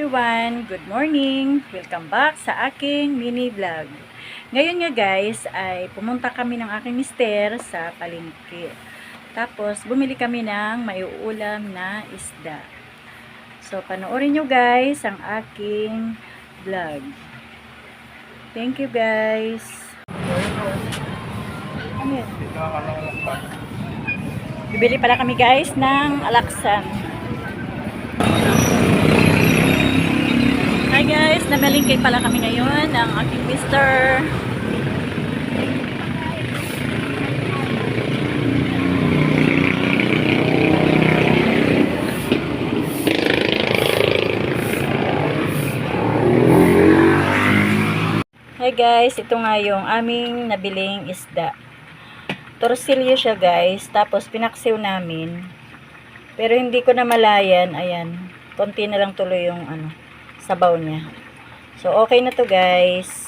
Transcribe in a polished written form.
everyone! Good morning! Welcome back sa aking mini vlog. Ngayon nga guys ay pumunta kami ng aking mister sa palengke. Tapos bumili kami ng maiuulam na isda. So panoorin nyo guys ang aking vlog. Thank you guys! Ano yan? Bibili pala kami guys ng alaksan. Hi guys, namalingkay pala kami ngayon ng aking mister. Hi guys, ito nga yung aming nabiling isda. Torsilyo siya guys, tapos pinaksiw namin. Pero hindi ko na malayan, ayan. Konti na lang tuloy yung sabaw niya. So okay na to guys.